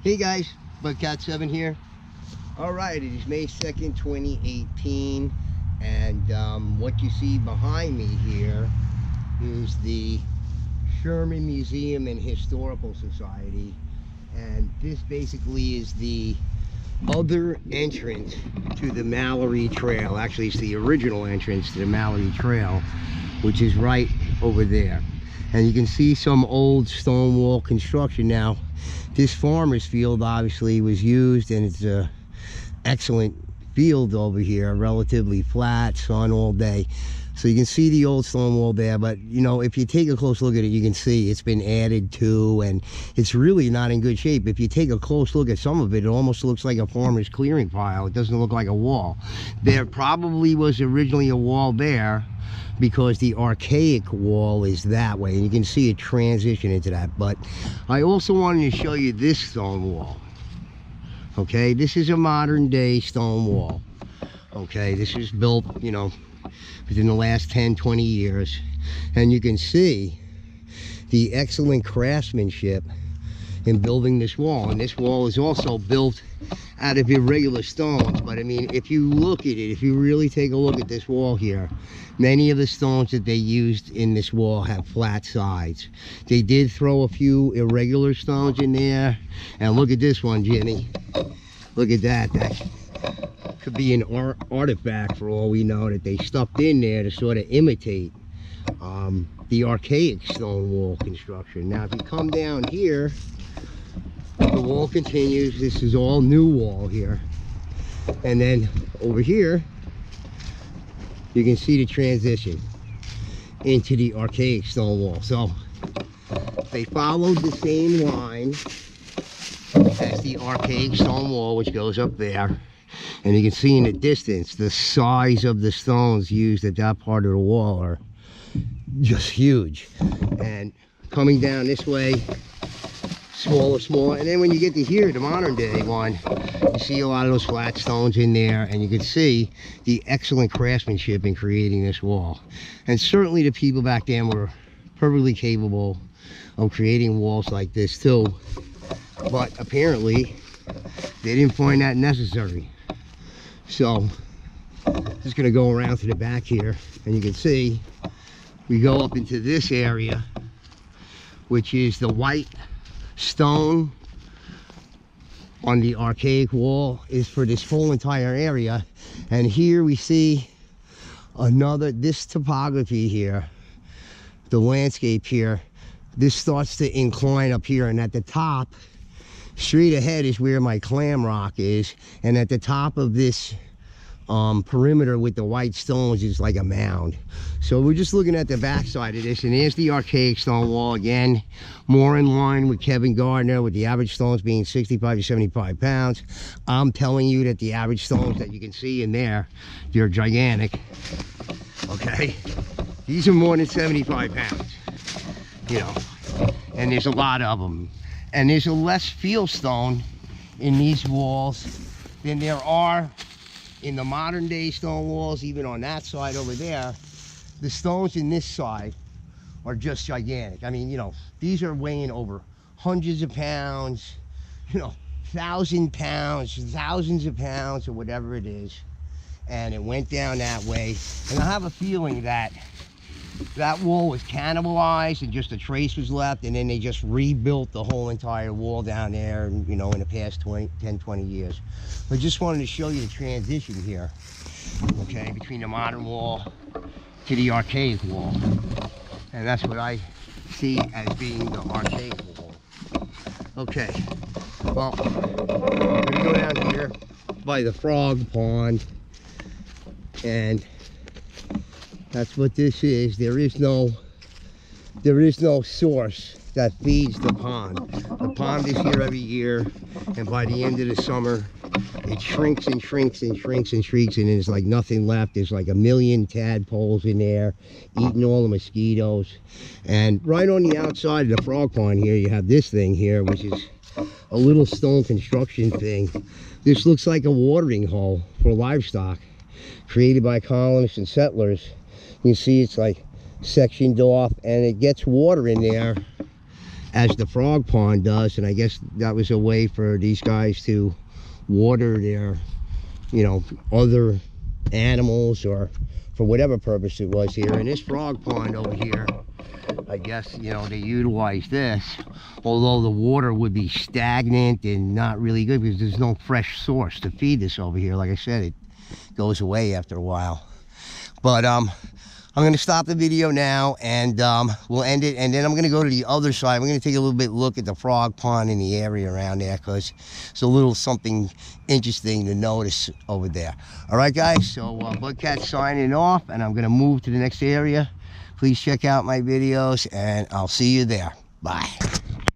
Hey guys, Bugcat7 here. Alright, it is May 2nd, 2018, and what you see behind me here is the Sherman Museum and Historical Society, and this basically is the other entrance to the Mallory Trail. Actually, it's the original entrance to the Mallory Trail, which is right over there. And you can see some old stone wall construction. Now, this farmer's field obviously was used, and it's a excellent field over here, relatively flat, sun all day. So you can see the old stone wall there, but you know, if you take a close look at it, you can see it's been added to, and it's really not in good shape. If you take a close look at some of it, it almost looks like a farmer's clearing pile. It doesn't look like a wall. There probably was originally a wall there, because the archaic wall is that way, and you can see it transition into that. But I also wanted to show you this stone wall. Okay, this is a modern day stone wall. Okay, this is built, you know, within the last 10-20 years, and you can see the excellent craftsmanship in building this wall. And this wall is also built out of irregular stones, but I mean, if you look at it, if you really take a look at this wall here, many of the stones that they used in this wall have flat sides. They did throw a few irregular stones in there, and look at this one, Jimmy. Look at that. That could be an artifact for all we know, that they stuffed in there to sort of imitate the archaic stone wall construction. Now, if you come down here, the wall continues. This is all new wall here, and then over here you can see the transition into the archaic stone wall. So they followed the same line as the archaic stone wall, which goes up there, and you can see in the distance the size of the stones used at that part of the wall are just huge. And coming down this way, smaller, and then when you get to here, the modern day one, you see a lot of those flat stones in there, and you can see the excellent craftsmanship in creating this wall. And certainly the people back then were perfectly capable of creating walls like this too, but apparently they didn't find that necessary. So just gonna go around to the back here, and you can see we go up into this area, which is the white stone on the archaic wall is for this whole entire area. And here we see this topography here, the landscape here, this starts to incline up here, and at the top straight ahead is where my clam rock is, and at the top of this perimeter with the white stones is like a mound. So we're just looking at the back side of this, and there's the archaic stone wall again, more in line with Kevin Gardner, with the average stones being 65 to 75 pounds. I'm telling you that the average stones that you can see in there, they're gigantic. Okay, these are more than 75 pounds, you know, and there's a lot of them. And there's a less fieldstone in these walls than there are in the modern day stone walls. Even on that side over there, the stones in this side are just gigantic. I mean, you know, these are weighing over hundreds of pounds, you know, 1,000 pounds, thousands of pounds, or whatever it is. And it went down that way. And I have a feeling that that wall was cannibalized and just a trace was left, and then they just rebuilt the whole entire wall down there, you know, in the past 10-20 years. I just wanted to show you the transition here, okay, between the modern wall to the archaic wall. And that's what I see as being the archaic wall. Okay, well, I'm gonna go down here by the frog pond, and that's what this is. There is no source that feeds the pond. The pond is here every year, and by the end of the summer, it shrinks and shrinks and shrinks and shrinks, and there's like nothing left. There's like 1 million tadpoles in there, eating all the mosquitoes. And right on the outside of the frog pond here, you have this thing here, which is a little stone construction thing. This looks like a watering hole for livestock, created by colonists and settlers. You see it's like sectioned off, and it gets water in there as the frog pond does, and I guess that was a way for these guys to water their, you know, other animals, or for whatever purpose it was here. And this frog pond over here, I guess, you know, they utilize this, although the water would be stagnant and not really good because there's no fresh source to feed this over here. Like I said, it goes away after a while. But I'm going to stop the video now, and we'll end it, and then I'm going to go to the other side. We're going to take a little bit look at the frog pond in the area around there, because it's a little something interesting to notice over there. All right, guys, so Bugcat signing off, and I'm going to move to the next area. Please check out my videos, and I'll see you there. Bye.